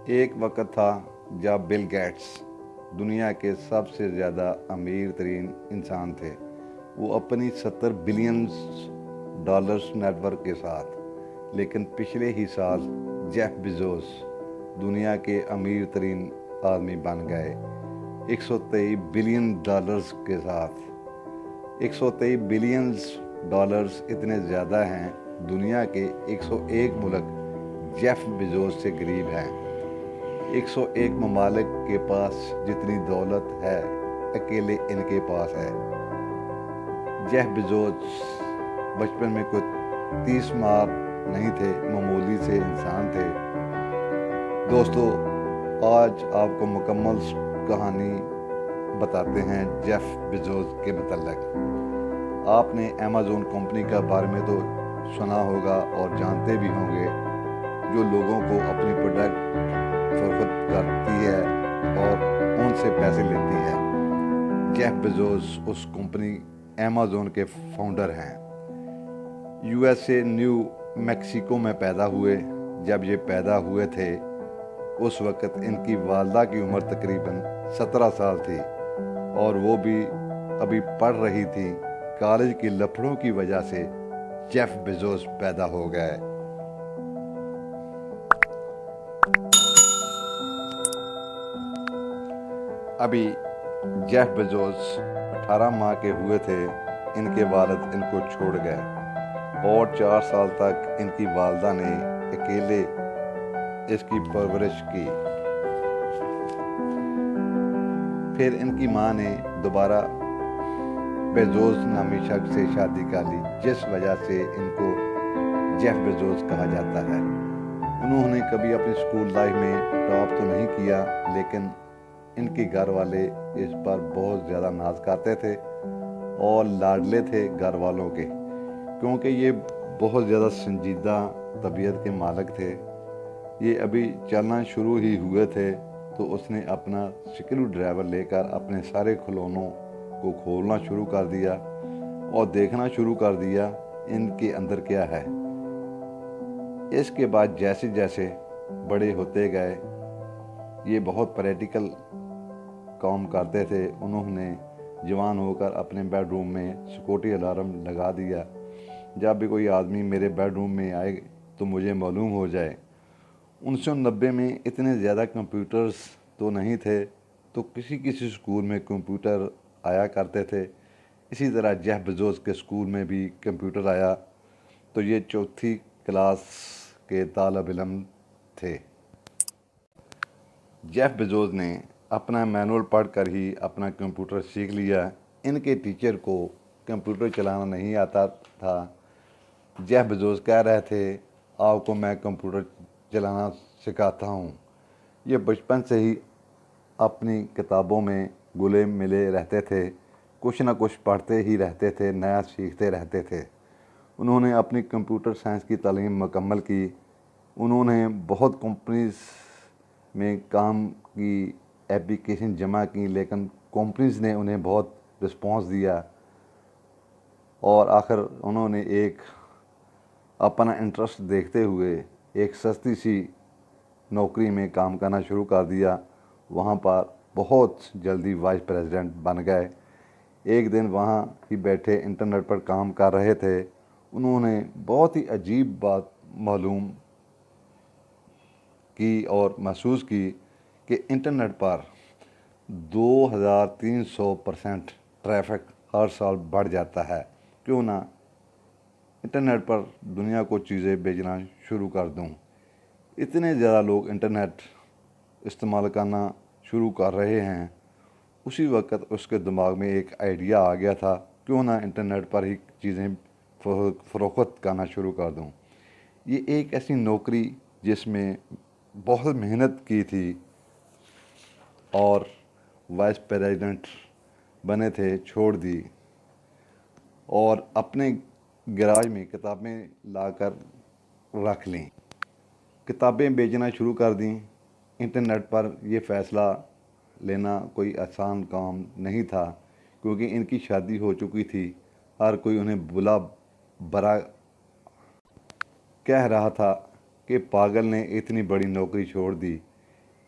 ایک وقت تھا جب بل گیٹس دنیا کے سب سے زیادہ امیر ترین انسان تھے، وہ اپنی 70 بلین ڈالرز نیٹ ورک کے ساتھ۔ لیکن پچھلے ہی سال جیف بیزوس دنیا کے امیر ترین آدمی بن گئے، 123 بلین ڈالرز کے ساتھ۔ 123 بلین ڈالرز اتنے زیادہ ہیں، دنیا کے 101 ملک جیف بیزوس سے قریب ہیں۔ 101 ممالک کے پاس جتنی دولت ہے اکیلے ان کے پاس ہے۔ جیف بیزوس بچپن میں کوئی 30 مار نہیں تھے، معمولی سے انسان تھے۔ دوستو، آج آپ کو مکمل کہانی بتاتے ہیں جیف بیزوس کے متعلق۔ آپ نے ایمیزون کمپنی کا بارے میں تو سنا ہوگا اور جانتے بھی ہوں گے، جو لوگوں کو اپنی پروڈکٹ فروخت کرتی ہے اور ان سے پیسے لیتی ہے۔ جیف بیزوس اس کمپنی ایمیزون کے فاؤنڈر ہیں۔ U S a new Mexico میں پیدا ہوئے۔ جب یہ پیدا ہوئے تھے اس وقت ان کی والدہ کی عمر تقریباً 17 سال تھی اور وہ بھی ابھی پڑھ رہی تھی۔ کالج کی لفڑوں کی وجہ سے جیف بیزوس پیدا ہو گئے۔ ابھی جیف بیزوس 18 ماہ کے ہوئے تھے، ان کے والد ان کو چھوڑ گئے اور 4 سال تک ان کی والدہ نے اکیلے اس کی پرورش کی۔ پھر ان کی ماں نے دوبارہ بیزوس نامی شخص سے شادی کر لی، جس وجہ سے ان کو جیف بیزوس کہا جاتا ہے۔ انہوں نے کبھی اپنی اسکول لائف میں ٹاپ تو نہیں کیا، لیکن ان کے گھر والے اس پر بہت زیادہ ناز کرتے تھے اور لاڈلے تھے گھر والوں کے، کیونکہ یہ بہت زیادہ سنجیدہ طبیعت کے مالک تھے۔ یہ ابھی چلنا شروع ہی ہوئے تھے تو اس نے اپنا سکرو ڈرائیور لے کر اپنے سارے کھلونوں کو کھولنا شروع کر دیا اور دیکھنا شروع کر دیا ان کے اندر کیا ہے۔ اس کے بعد جیسے جیسے بڑے ہوتے گئے، یہ بہت پریکٹیکل کام کرتے تھے۔ انہوں نے جوان ہو کر اپنے بیڈ روم میں سیکورٹی الارم لگا دیا، جب بھی کوئی آدمی میرے بیڈ روم میں آئے تو مجھے معلوم ہو جائے۔ 1990 میں اتنے زیادہ کمپیوٹرز تو نہیں تھے، تو کسی اسکول میں کمپیوٹر آیا کرتے تھے۔ اسی طرح جیف بیزوس کے اسکول میں بھی کمپیوٹر آیا تو یہ 4تھی کلاس کے طالب علم تھے۔ جیف بیزوس نے اپنا مینول پڑھ کر ہی اپنا کمپیوٹر سیکھ لیا۔ ان کے ٹیچر کو کمپیوٹر چلانا نہیں آتا تھا۔ جیف بیزوس کہہ رہے تھے، آپ کو میں کمپیوٹر چلانا سکھاتا ہوں۔ یہ بچپن سے ہی اپنی کتابوں میں گلے ملے رہتے تھے، کچھ نہ کچھ پڑھتے ہی رہتے تھے، نیا سیکھتے رہتے تھے۔ انہوں نے اپنی کمپیوٹر سائنس کی تعلیم مکمل کی۔ انہوں نے بہت کمپنیز میں کام کی، اپلیکیشن جمع کی، لیکن کمپنیز نے انہیں بہت رسپانس دیا اور آخر انہوں نے ایک اپنا انٹرسٹ دیکھتے ہوئے ایک سستی سی نوکری میں کام کرنا شروع کر دیا۔ وہاں پر بہت جلدی وائس پریزیڈنٹ بن گئے۔ ایک دن وہاں ہی بیٹھے انٹرنیٹ پر کام کر رہے تھے، انہوں نے بہت ہی عجیب بات معلوم کی اور محسوس کی کہ انٹرنیٹ پر 2300% ٹریفک ہر سال بڑھ جاتا ہے۔ کیوں نہ انٹرنیٹ پر دنیا کو چیزیں بھیجنا شروع کر دوں۔ اتنے زیادہ لوگ انٹرنیٹ استعمال کرنا شروع کر رہے ہیں۔ اسی وقت اس کے دماغ میں ایک آئیڈیا آ گیا تھا، کیوں نہ انٹرنیٹ پر ہی چیزیں فروخت کرنا شروع کر دوں۔ یہ ایک ایسی نوکری جس میں بہت محنت کی تھی اور وائس پریزیڈنٹ بنے تھے، چھوڑ دی اور اپنے گراج میں کتابیں لا کر رکھ لیں، کتابیں بیچنا شروع کر دیں۔ انٹرنیٹ پر یہ فیصلہ لینا کوئی آسان کام نہیں تھا، کیونکہ ان کی شادی ہو چکی تھی۔ ہر کوئی انہیں بلا برا کہہ رہا تھا کہ پاگل نے اتنی بڑی نوکری چھوڑ دی،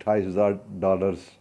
$28,000